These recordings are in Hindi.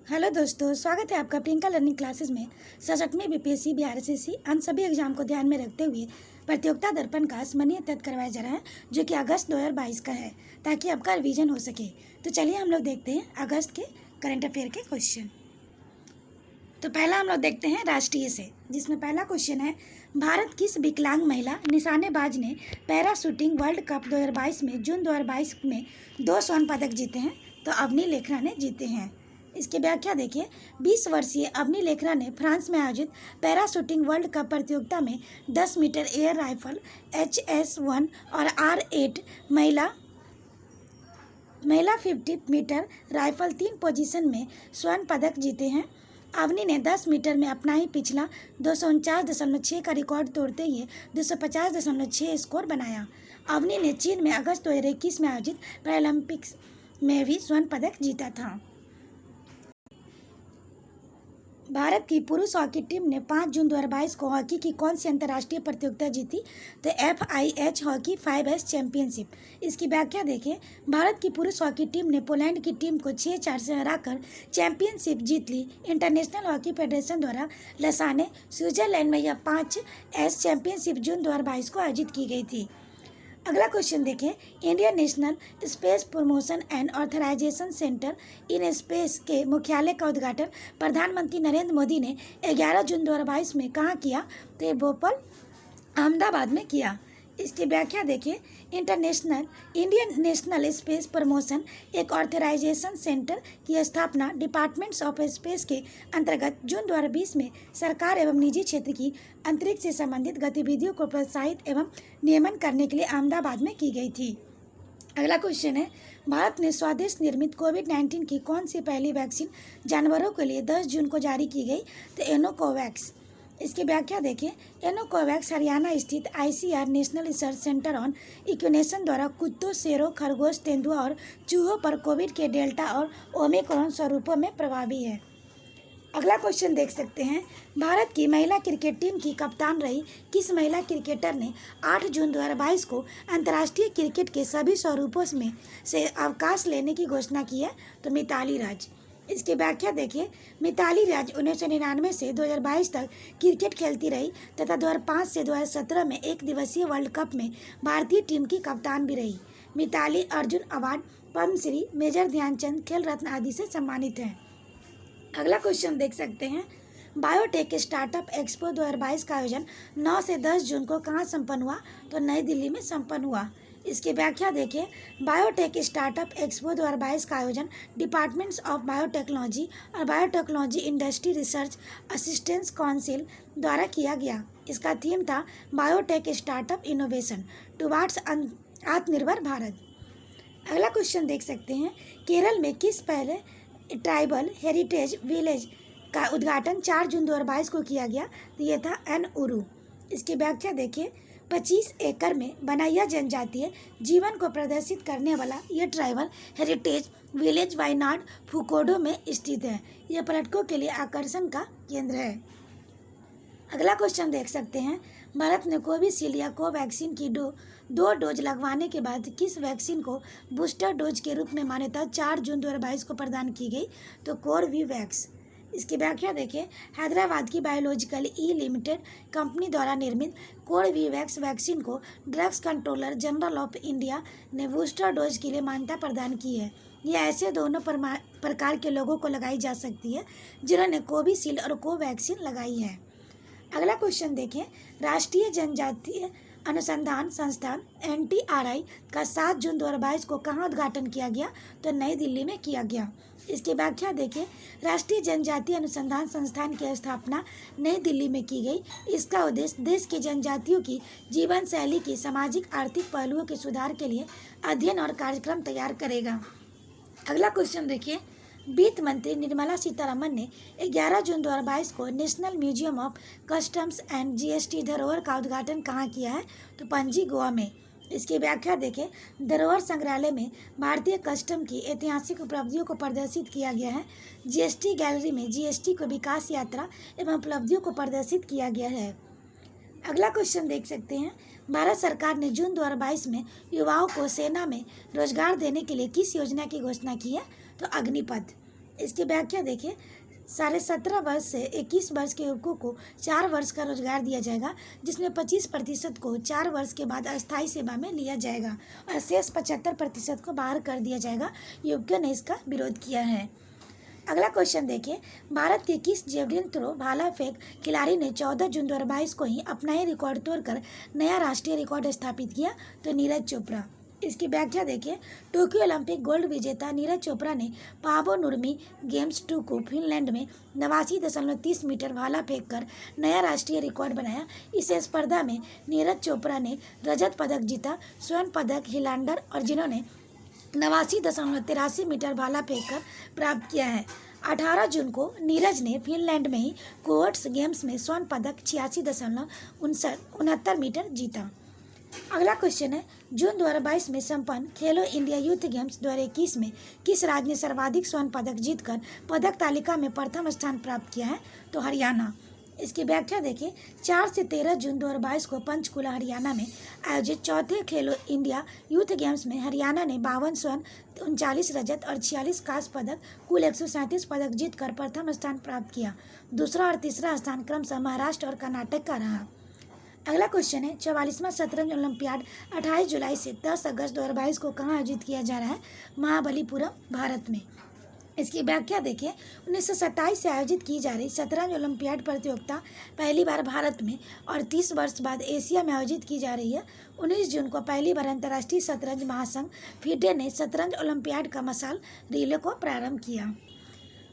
हेलो दोस्तों, स्वागत है आपका प्रियंका लर्निंग क्लासेस में। 67वें बीपीएससी बिहार एसएससी अन्य सभी एग्जाम को ध्यान में रखते हुए प्रतियोगिता दर्पण का स्मरणीय तथ्य करवाया जा रहा है, जो कि अगस्त 2022 का है, ताकि आपका रिवीजन हो सके। तो चलिए हम लोग देखते हैं अगस्त के करंट अफेयर के क्वेश्चन। तो पहला हम लोग देखते हैं राष्ट्रीय से, जिसमें पहला क्वेश्चन है, भारत किस विकलांग महिला निशानेबाज ने पैरा शूटिंग वर्ल्ड कप 2022 में जून 2022 में 2 स्वर्ण पदक जीते हैं? तो अवनी लेखरा ने जीते हैं। इसकी व्याख्या देखिए। 20 वर्षीय अवनी लेखरा ने फ्रांस में आयोजित पैरा शूटिंग वर्ल्ड कप प्रतियोगिता में 10 मीटर एयर राइफल HS-1 और R8 महिला 50 मीटर राइफल 3 पोजीशन में स्वर्ण पदक जीते हैं। अवनी ने 10 मीटर में अपना ही पिछला 249.6 का रिकॉर्ड तोड़ते हुए 250.6 स्कोर बनाया। अवनी ने चीन में अगस्त 2021 में आयोजित पैरालंपिक्स में भी स्वर्ण पदक जीता था। भारत की पुरुष हॉकी टीम ने 5 जून 2022 को हॉकी की कौन सी अंतर्राष्ट्रीय प्रतियोगिता जीती? तो FIH हॉकी 5S चैंपियनशिप। इसकी व्याख्या देखें। भारत की पुरुष हॉकी टीम ने पोलैंड की टीम को 6-4 से हराकर चैंपियनशिप जीत ली। इंटरनेशनल हॉकी फेडरेशन द्वारा लसाने, स्विट्जरलैंड में यह 5S चैंपियनशिप जून 2022 को आयोजित की गई थी। अगला क्वेश्चन देखें। Indian national space promotion and authorisation centre IN space के मुख्यालय का उद्घाटन प्रधानमंत्री नरेंद्र मोदी ने 11 जून 2022 में कहाँ किया? तो ये भोपाल अहमदाबाद में किया। इसकी व्याख्या देखिए। इंडियन नेशनल स्पेस प्रमोशन एक ऑथराइजेशन सेंटर की स्थापना डिपार्टमेंट्स ऑफ स्पेस के अंतर्गत जून 2020 में सरकार एवं निजी क्षेत्र की अंतरिक्ष से संबंधित गतिविधियों को प्रोत्साहित एवं नियमन करने के लिए अहमदाबाद में की गई थी। अगला क्वेश्चन है, भारत ने स्वदेश निर्मित कोविड-19 की कौन सी पहली वैक्सीन जानवरों के लिए 10 जून को जारी की गई? तो एनोकोवैक्स। इसकी व्याख्या देखिए। एनोकोवैक्स हरियाणा स्थित ICR national research centre on equines द्वारा कुत्तों, शेरों, खरगोश, तेंदुआ और चूहों पर कोविड के डेल्टा और ओमिक्रॉन स्वरूपों में प्रभावी है। अगला क्वेश्चन देख सकते हैं। भारत की महिला क्रिकेट टीम की कप्तान रही किस महिला क्रिकेटर ने 8 जून 2022 को अंतर्राष्ट्रीय क्रिकेट के सभी स्वरूपों में से अवकाश लेने की घोषणा की है? तो मिताली राज। इसकी व्याख्या देखिए। मिताली राज 1999 से 2022 तक क्रिकेट खेलती रही तथा 2005 से 2017 में एक दिवसीय वर्ल्ड कप में भारतीय टीम की कप्तान भी रही। मिताली अर्जुन अवार्ड, पद्मश्री, मेजर ध्यानचंद खेल रत्न आदि से सम्मानित हैं। अगला क्वेश्चन देख सकते हैं। बायोटेक स्टार्टअप एक्सपो 2022 का आयोजन 9 से 10 जून को कहाँ संपन्न हुआ? तो नई दिल्ली में संपन्न हुआ। इसकी व्याख्या देखिए। बायोटेक स्टार्टअप एक्सपो 2022 का आयोजन डिपार्टमेंट्स ऑफ बायोटेक्नोलॉजी और biotechnology industry research assistance council द्वारा किया गया। इसका थीम था बायोटेक स्टार्टअप इनोवेशन टुवार्ड्स आत्मनिर्भर भारत। अगला क्वेश्चन देख सकते हैं। केरल में किस पहले ट्राइबल हेरिटेज विलेज का उद्घाटन 4 जून 2022 को किया गया? तो ये था एनउरू। इसकी व्याख्या देखिए। 25 एकड़ में बना यह जनजातीय जीवन को प्रदर्शित करने वाला यह ट्राइबल हेरिटेज विलेज वायनाड फुकोडो में स्थित है। यह पर्यटकों के लिए आकर्षण का केंद्र है। अगला क्वेश्चन देख सकते हैं। भारत ने कोविशील्ड या कोवैक्सीन की दो डोज लगवाने के बाद किस वैक्सीन को बूस्टर डोज के रूप में मान्यता 4 जून 2022 को प्रदान की गई? तो कोर्बेवैक्स। इसकी व्याख्या देखिए। हैदराबाद की बायोलॉजिकल लिमिटेड कंपनी द्वारा निर्मित कोर्बेवैक्स वैक्सीन को drugs controller general of India ने बूस्टर डोज के लिए मान्यता प्रदान की है। यह ऐसे दोनों प्रकार के लोगों को लगाई जा सकती है जिन्होंने कोविशील्ड और कोवैक्सीन लगाई है। अगला क्वेश्चन देखें। राष्ट्रीय जनजातीय अनुसंधान संस्थान NTRI का 7 जून 2022 को कहाँ उद्घाटन किया गया? तो नई दिल्ली में किया गया। इसकी व्याख्या देखिए। राष्ट्रीय जनजातीय अनुसंधान संस्थान की स्थापना नई दिल्ली में की गई। इसका उद्देश्य देश की जनजातियों की जीवन शैली की सामाजिक आर्थिक पहलुओं के सुधार के लिए अध्ययन और कार्यक्रम तैयार करेगा। अगला क्वेश्चन देखिए। वित्त मंत्री निर्मला सीतारमण ने 11 जून 2022 को national museum of customs and GST धरोहर का उद्घाटन कहाँ किया है? तो पणजी, गोवा में। इसकी व्याख्या देखें। धरोहर संग्रहालय में भारतीय कस्टम की ऐतिहासिक उपलब्धियों को प्रदर्शित किया गया है। GST गैलरी में GST को विकास यात्रा एवं उपलब्धियों को प्रदर्शित किया गया है। अगला क्वेश्चन देख सकते हैं। भारत सरकार ने जून 2022 में युवाओं को सेना में रोजगार देने के लिए किस योजना की घोषणा की है? तो अग्निपथ। इसकी व्याख्या देखिए, 17.5 से 21 वर्ष के युवकों को 4 वर्ष का रोजगार दिया जाएगा, जिसमें 25% को 4 वर्ष के बाद अस्थायी सेवा में लिया जाएगा और शेष 75% को बाहर कर दिया जाएगा। युवकों ने इसका विरोध किया है। अगला क्वेश्चन देखिए, भारत के किस जेवलिन थ्रो भाला फेंक खिलाड़ी ने 14 जून 2022 को ही अपना ही रिकॉर्ड तोड़कर नया राष्ट्रीय रिकॉर्ड स्थापित किया? तो नीरज चोपड़ा। इसकी व्याख्या देखिए, टोक्यो ओलंपिक गोल्ड विजेता नीरज चोपड़ा ने पावो नुर्मी गेम्स 2 को फिनलैंड में 89.30 मीटर भाला फेंक कर नया राष्ट्रीय रिकॉर्ड बनाया। इस स्पर्धा में नीरज चोपड़ा ने रजत पदक जीता। स्वर्ण पदक हिलांडर और जिन्होंने 89.83 मीटर भाला फेंककर प्राप्त किया है। 18 जून को नीरज ने फिनलैंड में ही कोवर्ट्स गेम्स में स्वर्ण पदक 86.69 मीटर जीता। अगला क्वेश्चन है, जून 2022 में संपन्न खेलो इंडिया यूथ गेम्स 2021 में किस राज्य ने सर्वाधिक स्वर्ण पदक जीतकर पदक तालिका में प्रथम स्थान प्राप्त किया है? तो हरियाणा। इसकी व्याख्या देखिए, 4 से 13 जून 2022 को पंचकुला हरियाणा में आयोजित चौथे खेलो इंडिया यूथ गेम्स में हरियाणा ने 52 स्वर्ण, 39 रजत और 46 कांस्य पदक, कुल 137 पदक जीतकर प्रथम स्थान प्राप्त किया। दूसरा और तीसरा स्थान क्रमशः महाराष्ट्र और कर्नाटक का रहा। अगला क्वेश्चन है, 44वां शतरंज ओलंपियाड 28 जुलाई से 10 अगस्त 2022 को कहाँ आयोजित किया जा रहा है? महाबलीपुरम, भारत में। इसकी व्याख्या देखिए, 1927 से आयोजित की जा रही शतरंज ओलंपियाड प्रतियोगिता पहली बार भारत में और 30 वर्ष बाद एशिया में आयोजित की जा रही है। 19 जून को पहली बार अंतर्राष्ट्रीय शतरंज महासंघ फीडे ने शतरंज ओलंपियाड का मशाल रिले को प्रारंभ किया।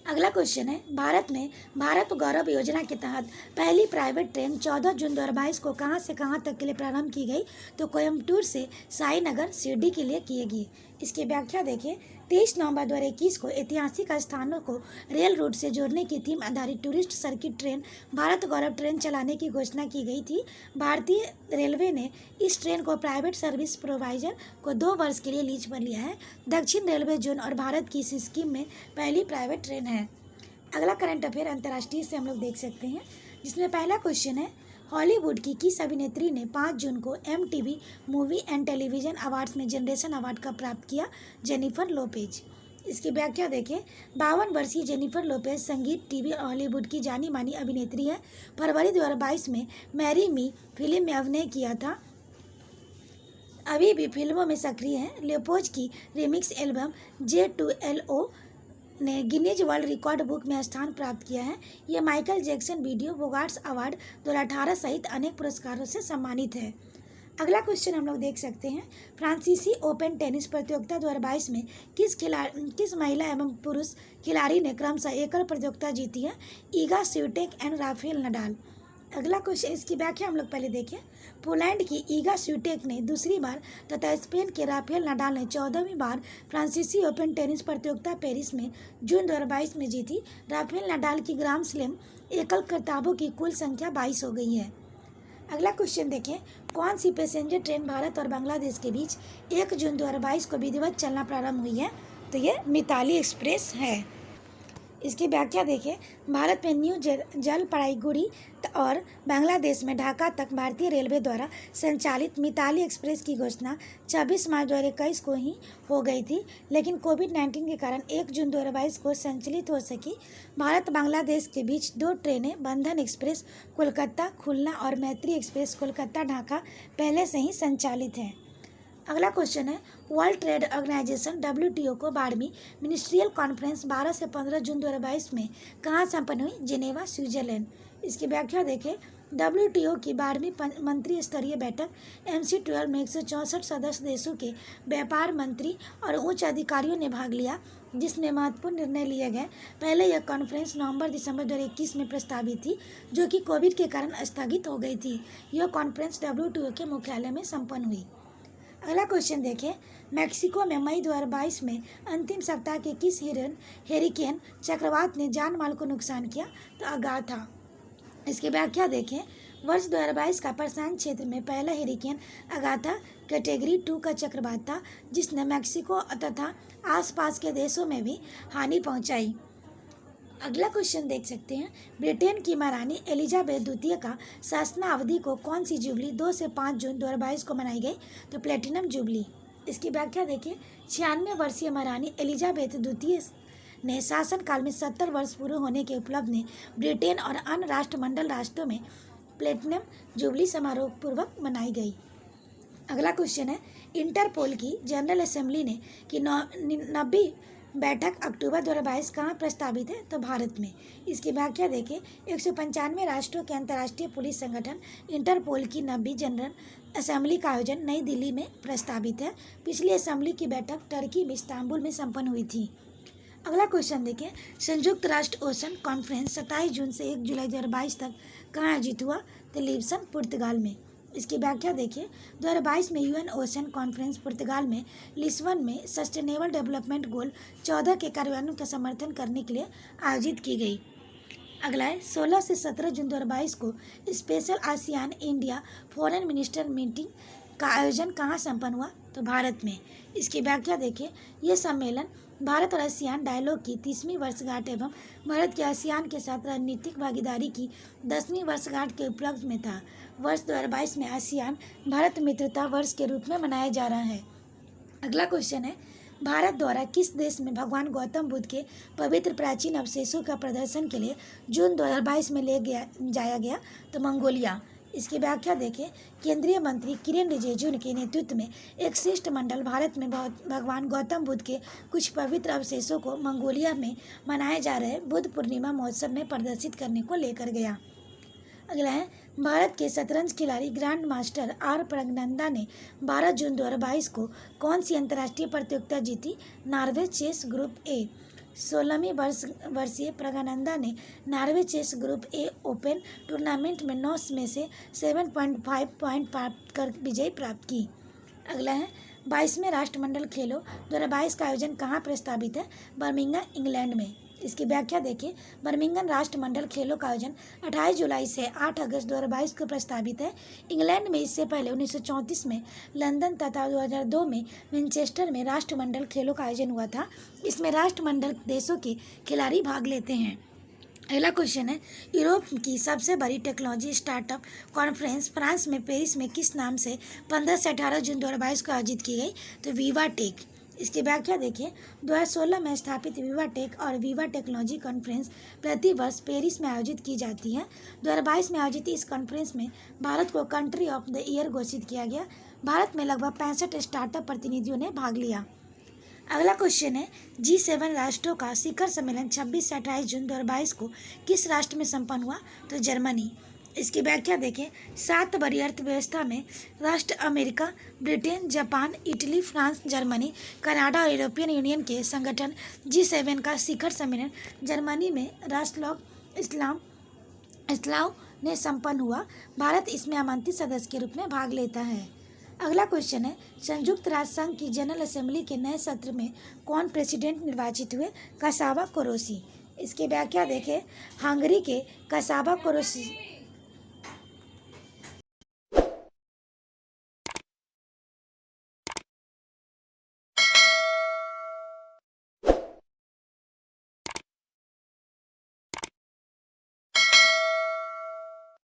अगला क्वेश्चन है, भारत में भारत गौरव योजना के तहत पहली प्राइवेट ट्रेन 14 जून 2022 को कहां से कहां तक के लिए प्रारंभ की गई? तो कोयम्बटूर से साईनगर शिरडी के लिए की गई। इसकी व्याख्या देखिए, 23 नवंबर 2021 को ऐतिहासिक स्थानों को रेल रूट से जोड़ने की थीम आधारित टूरिस्ट सर्किट ट्रेन भारत गौरव ट्रेन चलाने की घोषणा की गई थी। भारतीय रेलवे ने इस ट्रेन को प्राइवेट सर्विस प्रोवाइडर को 2 वर्ष के लिए लीज पर लिया है। दक्षिण रेलवे जोन और भारत की इस स्कीम में पहली प्राइवेट ट्रेन है। अगला करंट अफेयर अंतर्राष्ट्रीय से हम लोग देख सकते हैं, जिसमें पहला क्वेश्चन है, हॉलीवुड की किस अभिनेत्री ने 5 जून को MTV movie and television awards में जनरेशन अवार्ड का प्राप्त किया? Jennifer Lopez. इसकी व्याख्या देखिए, 52 वर्षीय जेनिफर लोपेज संगीत, टीवी और हॉलीवुड की जानी मानी अभिनेत्री है। फरवरी 2022 में मैरी मी फिल्म में अभिनय किया था। अभी भी फिल्मों में सक्रिय हैं। लोपेज की रिमिक्स एल्बम J2LO ने गिनीज वर्ल्ड रिकॉर्ड बुक में स्थान प्राप्त किया है। यह माइकल जैक्सन वीडियो वोगाट्स अवार्ड 2018 सहित अनेक पुरस्कारों से सम्मानित है। अगला क्वेश्चन हम लोग देख सकते हैं, फ्रांसीसी ओपन टेनिस प्रतियोगिता 2022 में किस महिला एवं पुरुष खिलाड़ी ने क्रमशः एकल प्रतियोगिता जीती है? ईगा स्विटेक एंड राफेल नडाल। अगला क्वेश्चन, इसकी व्याख्या हम लोग पहले देखें। पोलैंड की ईगा स्विटेक ने दूसरी बार तथा स्पेन के राफेल नडाल ने 14वीं बार फ्रांसीसी ओपन टेनिस प्रतियोगिता पेरिस में जून 2022 में जीती। राफेल नडाल की ग्रांड स्लैम एकल खिताबों की कुल संख्या 22 हो गई है। अगला क्वेश्चन देखें, कौन सी पैसेंजर ट्रेन भारत और बांग्लादेश के बीच 1 जून 2022 को विधिवत चलना प्रारंभ हुई है? तो ये मिताली एक्सप्रेस है। इसकी व्याख्या देखें, भारत में न्यू जलपाईगुड़ी और बांग्लादेश में ढाका तक भारतीय रेलवे द्वारा संचालित मिताली एक्सप्रेस की घोषणा 26 मार्च 2021 को ही हो गई थी, लेकिन कोविड-19 के कारण 1 जून 2022 को संचालित हो सकी। भारत बांग्लादेश के बीच 2 ट्रेनें बंधन एक्सप्रेस कोलकाता खुलना और मैत्री एक्सप्रेस कोलकाता ढाका पहले से ही संचालित हैं। अगला क्वेश्चन है, वर्ल्ड ट्रेड ऑर्गेनाइजेशन WTO को 12वीं मिनिस्ट्रियल कॉन्फ्रेंस 12 से 15 जून 2022 में कहाँ संपन्न हुई? Geneva, Switzerland. इसकी व्याख्या देखें, WTO की 12वीं मंत्री स्तरीय बैठक MC-12 में 164 सदस्य देशों के व्यापार मंत्री और उच्च अधिकारियों ने भाग लिया, जिसमें महत्वपूर्ण निर्णय लिए गए। पहले यह कॉन्फ्रेंस नवंबर-दिसंबर 2021 में प्रस्तावित थी, जो कि कोविड के कारण स्थगित हो गई थी। यह कॉन्फ्रेंस WTO के मुख्यालय में संपन्न हुई। अगला क्वेश्चन देखें, मैक्सिको में मई 2022 में अंतिम सप्ताह के किस हेरिकेन चक्रवात ने जान माल को नुकसान किया? तो अगाथा। इसकी व्याख्या देखें, वर्ष 2022 का प्रशांत क्षेत्र में पहला हेरिकेन अगाथा कैटेगरी 2 का चक्रवात था, जिसने मैक्सिको तथा आसपास के देशों में भी हानि पहुंचाई। अगला क्वेश्चन देख सकते हैं, ब्रिटेन की महारानी एलिजाबेथ द्वितीय का शासनावधि को कौन सी जुबली 2 से 5 जून 2022 को मनाई गई? तो प्लेटिनम जुबली। इसकी व्याख्या देखिए, 96 वर्षीय महारानी एलिजाबेथ द्वितीय ने शासनकाल में 70 वर्ष पूरे होने के उपलक्ष्य में ब्रिटेन और अन्य राष्ट्रमंडल राष्ट्रों में प्लेटिनम जुबली समारोह पूर्वक मनाई गई। अगला क्वेश्चन है, इंटरपोल की जनरल असेंबली ने की 90वीं बैठक अक्टूबर 2022 कहाँ प्रस्तावित है? तो भारत में। इसकी व्याख्या देखें, 195 राष्ट्रों के अंतर्राष्ट्रीय पुलिस संगठन इंटरपोल की 90वीं जनरल असेंबली का आयोजन नई दिल्ली में प्रस्तावित है। पिछली असेंबली की बैठक टर्की में इस्तांबुल में संपन्न हुई थी। अगला क्वेश्चन देखें, संयुक्त राष्ट्र ओशन कॉन्फ्रेंस 27 जून से 1 जुलाई 2022 तक कहाँ आयोजित हुआ? तो लिस्बन पुर्तगाल में। इसकी व्याख्या देखिए, 2022 में यूएन ओशन कॉन्फ्रेंस पुर्तगाल में लिस्बन में सस्टेनेबल डेवलपमेंट गोल 14 के कार्यान्वयन का समर्थन करने के लिए आयोजित की गई। अगला है, 16 से 17 जून 2022 को special ASEAN India foreign minister meeting का आयोजन कहाँ संपन्न हुआ? तो भारत में। इसकी व्याख्या देखिए, ये सम्मेलन भारत और आसियान डायलॉग की 30वीं वर्षगांठ एवं भारत के आसियान के साथ रणनीतिक भागीदारी की 10वीं वर्षगांठ के उपलक्ष्य में था। वर्ष 2022 में आसियान भारत मित्रता वर्ष के रूप में मनाया जा रहा है। अगला क्वेश्चन है, भारत द्वारा किस देश में भगवान गौतम बुद्ध के पवित्र प्राचीन अवशेषों का प्रदर्शन के लिए जून 2022 में जाया गया? तो मंगोलिया। इसकी व्याख्या देखें, केंद्रीय मंत्री किरेन रिजिजू के नेतृत्व में एक शिष्टमंडल भारत में भगवान गौतम बुद्ध के कुछ पवित्र अवशेषों को मंगोलिया में मनाए जा रहे बुद्ध पूर्णिमा महोत्सव में प्रदर्शित करने को लेकर गया। अगला है, भारत के शतरंज खिलाड़ी ग्रैंड मास्टर आर प्रज्ञानंदा ने 12 जून 2022 को कौन सी अंतर्राष्ट्रीय प्रतियोगिता जीती? Norway chess group A. 16वीं वर्षीय प्रज्ञानंदा ने Norway chess group A open tournament में 9 में से 7.5 पॉइंट प्राप्त कर विजय प्राप्त की। अगला है, 22वें राष्ट्रमंडल खेलों 2022 का आयोजन कहाँ प्रस्तावित है? बर्मिंघम इंग्लैंड में। इसकी व्याख्या देखें, बर्मिंघम राष्ट्रमंडल खेलों का आयोजन 28 जुलाई से 8 अगस्त 2022 को प्रस्तावित है। इंग्लैंड में इससे पहले 1934 में लंदन तथा 2002 में मैनचेस्टर में राष्ट्रमंडल खेलों का आयोजन हुआ था। इसमें राष्ट्रमंडल देशों के खिलाड़ी भाग लेते हैं। अगला क्वेश्चन है, यूरोप की सबसे बड़ी टेक्नोलॉजी स्टार्टअप कॉन्फ्रेंस फ्रांस में पेरिस में किस नाम से 15 से 18 जून 2022 को आयोजित की गई? तो विवा टेक। इसकी व्याख्या देखिए, 2016 में स्थापित विवा टेक और विवा टेक्नोलॉजी कॉन्फ्रेंस प्रति वर्ष पेरिस में आयोजित की जाती है। 2022 में आयोजित इस कॉन्फ्रेंस में भारत को कंट्री ऑफ द ईयर घोषित किया गया। भारत में लगभग 65 स्टार्टअप प्रतिनिधियों ने भाग लिया। अगला क्वेश्चन है, G7 राष्ट्रों का शिखर सम्मेलन 26 से 28 जून 2022 को किस राष्ट्र में संपन्न हुआ? तो जर्मनी। इसकी व्याख्या देखें, 7 बड़ी अर्थव्यवस्था में राष्ट्र America, Britain, Japan, Italy, France, Germany, Canada और यूरोपियन यूनियन के संगठन G7 का शिखर सम्मेलन जर्मनी में इस्लाव ने संपन्न हुआ। भारत इसमें आमंत्रित सदस्य के रूप में भाग लेता है। अगला क्वेश्चन है, संयुक्त राष्ट्र संघ की जनरल असेंबली के नए सत्र में कौन प्रेसिडेंट निर्वाचित हुए? Csaba Korosi. इसकी व्याख्या देखें, हंगरी के कसावा कोरोसी